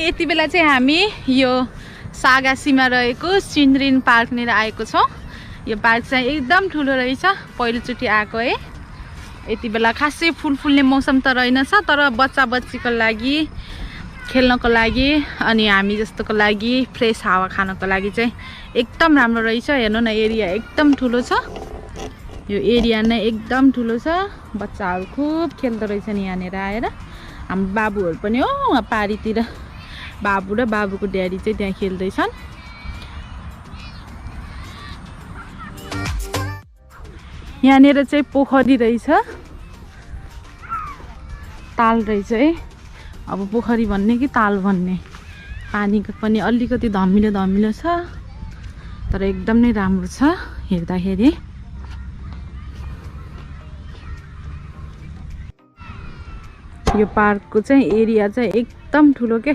यति बेला चाहिँ हामी यो सागा सीमा रहेको शिनरिन पार्कनिर आएको छौँ। यो पार्क चाहिँ एकदम ठुलो रहेछ, पहिलोचोटि आएको है। यति बेला खासै फुल फुल्ने मौसम त रहेनछ, तर बच्चा बच्चीको लागि खेल्नको लागि अनि हामी जस्तोको लागि फ्रेस हावा खानको लागि चाहिँ एकदम राम्रो रहेछ। हेर्नु न, एरिया एकदम ठुलो छ। यो एरिया नै एकदम ठुलो छ, बच्चाहरू खुब खेल्दो रहेछन् यहाँनिर आएर। हाम्रो बाबुहरू पनि हो वहाँ पारीतिर, बाबु र बाबुको ड्याडी चाहिँ त्यहाँ खेल्दैछन्। यहाँनिर चाहिँ पोखरी रहेछ, ताल रहेछ है। अब पोखरी भन्ने कि ताल भन्ने, पानीको पनि अलिकति धमिलो धमिलो छ, तर एकदम नै राम्रो छ हेर्दाखेरि। यो पार्कको चाहिँ एरिया चाहिँ एकदम ठुलो के,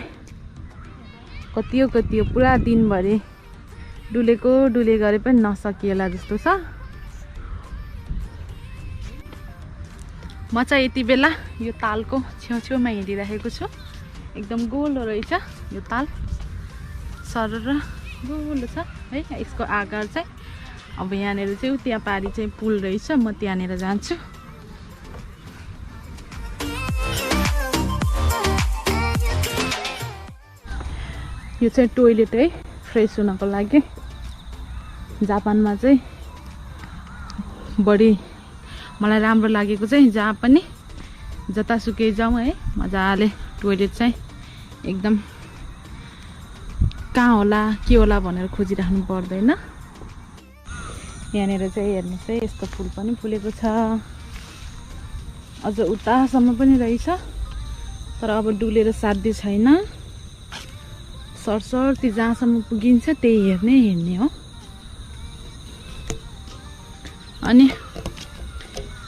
कतियो पुरा दिनभरि डुले गरे पनि नसकिएला जस्तो छ। म चाहिँ यति बेला यो तालको छेउछेउमा हिँडिरहेको छु। एकदम गोलो रहेछ यो ताल, सरर गोलो छ है यसको आकार चाहिँ। अब यहाँनिर चाहिँ त्यहाँ पारी चाहिँ पुल रहेछ, म त्यहाँनिर जान्छु। यो चाहिँ टोइलेट है, फ्रेस हुनको लागि। जापानमा चाहिँ बढी मलाई राम्रो लागेको चाहिँ जहाँ पनि जतासुकै जाउँ है, मजाले टोइलेट चाहिँ एकदम कहाँ होला के होला भनेर खोजिराख्नु पर्दैन। यहाँनिर चाहिँ हेर्नुहोस् है, यस्तो फुल पनि फुलेको छ, अझ उतासम्म पनि रहेछ, तर अब डुलेर साध्य छैन। सरसर्ती जहाँसम्म पुगिन्छ त्यही हेर्ने हो। अनि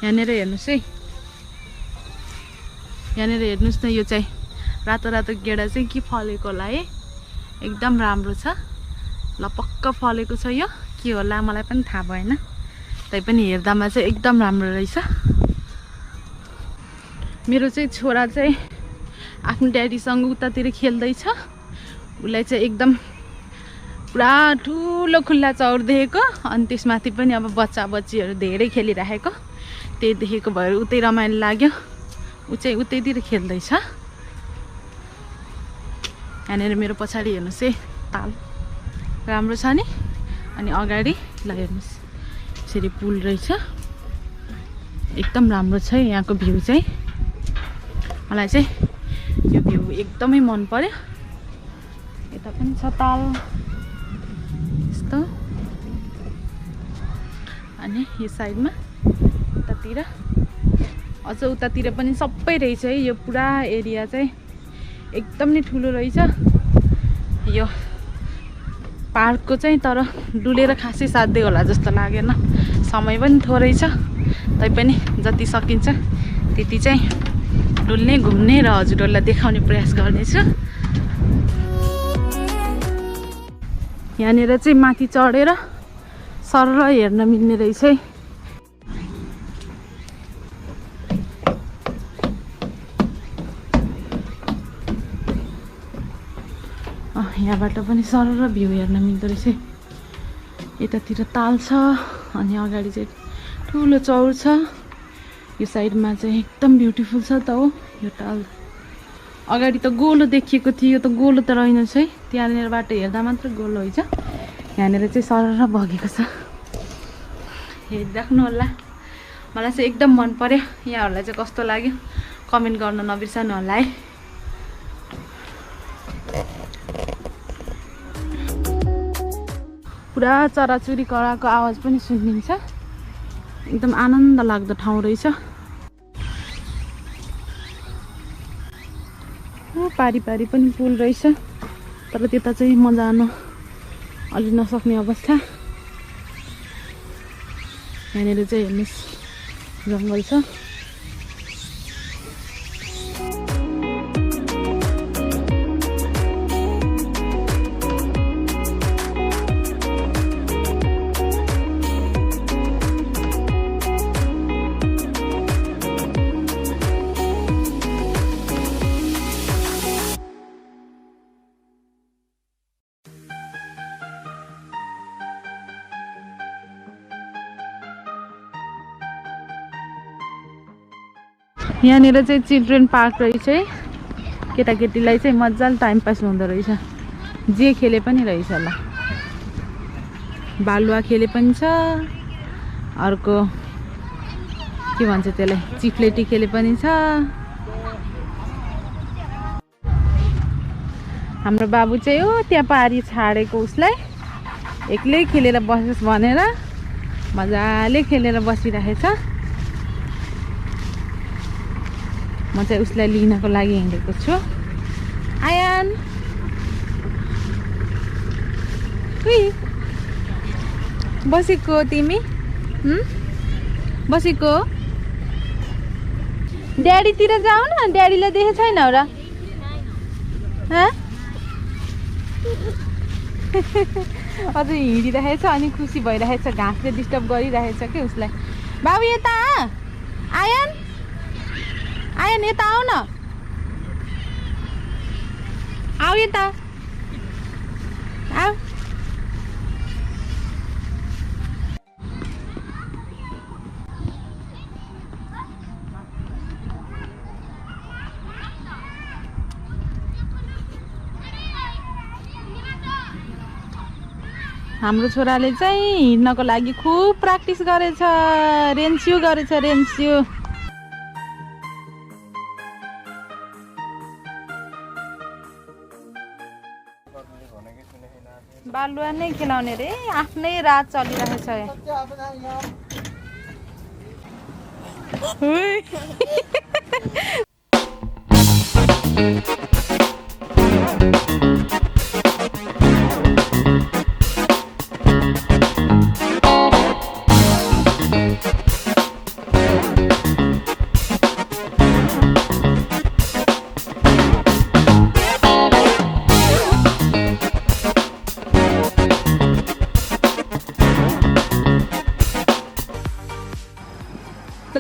यहाँनिर हेर्नुहोस् है, यहाँनिर हेर्नुहोस् न, यो चाहिँ रातो रातो गेडा चाहिँ के फलेको होला है, एकदम राम्रो छ। ल पक्क फलेको छ यो, के होला मलाई पनि थाहा भएन, तैपनि हेर्दामा चाहिँ एकदम राम्रो रहेछ। मेरो चाहिँ छोरा चाहिँ आफ्नो ड्याडीसँग उतातिर खेल्दैछ। उसलाई चाहिँ एकदम पुरा ठुलो खुल्ला चौर देखेको, अनि त्यसमाथि पनि अब बच्चा बच्चीहरू धेरै खेलिराखेको, त्यही देखेको भएर उतै रमाइलो लाग्यो। ऊ चाहिँ उतैतिर खेल्दैछ। यहाँनिर मेरो पछाडि हेर्नुहोस् है, ताल राम्रो छ नि। अनि अगाडि ल हेर्नुहोस्, यसरी पुल रहेछ, एकदम राम्रो छ यहाँको भ्यू चाहिँ। मलाई चाहिँ यो भ्यू एकदमै मन पर्यो। यता पनि छ ताल यस्तो, अनि यो साइडमा उतातिर, अझ उतातिर पनि सबै रहेछ है। यो पुरा एरिया चाहिँ एकदम नै ठुलो रहेछ यो पार्कको चाहिँ, तर डुलेर खासै साध्य होला जस्तो लागेन। समय पनि थोरै छ, तैपनि जति सकिन्छ त्यति चाहिँ डुल्ने घुम्ने र हजुरहरूलाई देखाउने प्रयास गर्नेछु। यहाँनिर चाहिँ माथि चढेर सरर हेर्न मिल्ने रहेछ है। यहाँबाट पनि सरर भ्यू हेर्न मिल्दो रहेछ। यतातिर ताल छ, अनि अगाडि चाहिँ ठुलो चौर छ। यो साइडमा चाहिँ एकदम ब्युटिफुल छ त हो यो ताल। अगाडि त गोलो देखिएको थियो, यो त गोलो त रहेनछ है, त्यहाँनिरबाट हेर्दा मात्र गोलो हुन्छ। यहाँनिर चाहिँ सरर बगेको छ, हेरिराख्नु होला। मलाई चाहिँ एकदम मन पर्यो। यहाँहरूलाई चाहिँ कस्तो लाग्यो कमेन्ट गर्न नबिर्सनु होला है। पुरा चराचुरी कराको आवाज पनि सुनिन्छ, एकदम आनन्द लाग्दो ठाउँ रहेछ। पारी पारी पनि पुल रहेछ, तर त्यता चाहिँ म जानु अलि नसक्ने अवस्था। यहाँनिर चाहिँ हेर्नुहोस् जङ्गल छ। यहाँनिर चाहिँ चिल्ड्रेन पार्क रहेछ है। केटाकेटीलाई चाहिँ मजाले टाइम पास हुँदो रहेछ। जे खेले पनि रहेछ ल। बालुवा खेले पनि छ, अर्को के भन्छ त्यसलाई चिप्लेटी खेले पनि छ। हाम्रो बाबु चाहिँ हो त्यहाँ पारी छाडेको उसलाई एक्लै खेलेर बसोस् भनेर मजाले खेलेर बसिरहेछ। म चाहिँ उसलाई लिनको लागि हिँडेको छु। आयान बसेको तिमी बसेको ड्याडीतिर जाऊ न, ड्याडीलाई देखे छैन र? अझ हिँडिरहेछ अनि खुसी भइरहेछ। घाँसले डिस्टर्ब गरिरहेछ कि उसलाई। बाबु यता आयान आयान यता आऊ न, आऊ यता आऊ। हाम्रो छोराले चाहिँ हिँड्नको लागि खुब प्र्याक्टिस गरेछ, रेन्स्यु गरेछ रेन्स्यु। बालुवा नै खेलाउने रे, आफ्नै रात चलिरहेछ।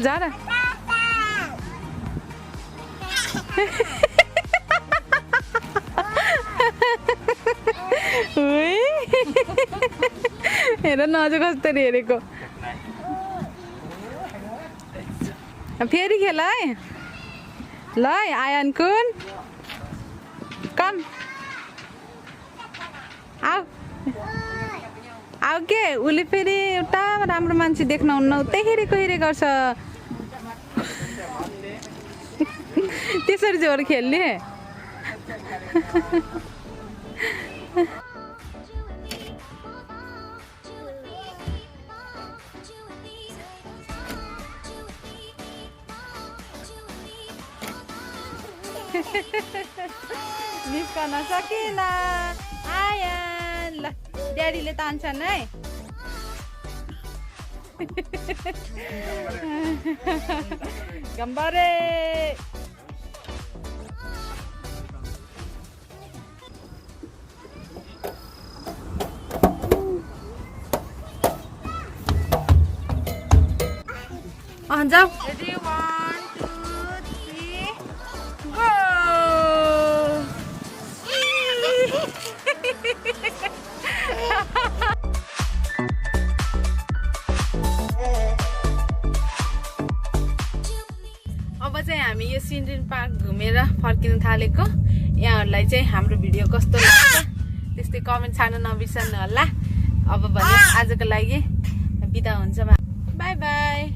जा रहा हेर न अझ कसरी हेरेको। फेरि खेल है ल। आयान कुन कम आऊ आऊ के उसले फेरि एउटा राम्रो मान्छे देख्न हुन्न, उतै हेरेको हेरे गर्छ। त्यसरी जोर खेल्ने निस्कन सकिन आयान। ल ड्याडीले तान्छन् है। गम्बरे जाऊ। Ready, 1, 2, 3, go! अब चाहिँ हामी यो सिन्ड्रिन पार्क घुमेर फर्किन थालेको। यहाँहरूलाई चाहिँ हाम्रो भिडियो कस्तो लाग्छ त्यस्तै कमेन्ट छाड्न नबिर्सनु होला। अब भने आजको लागि बिदा हुन्छ। By by.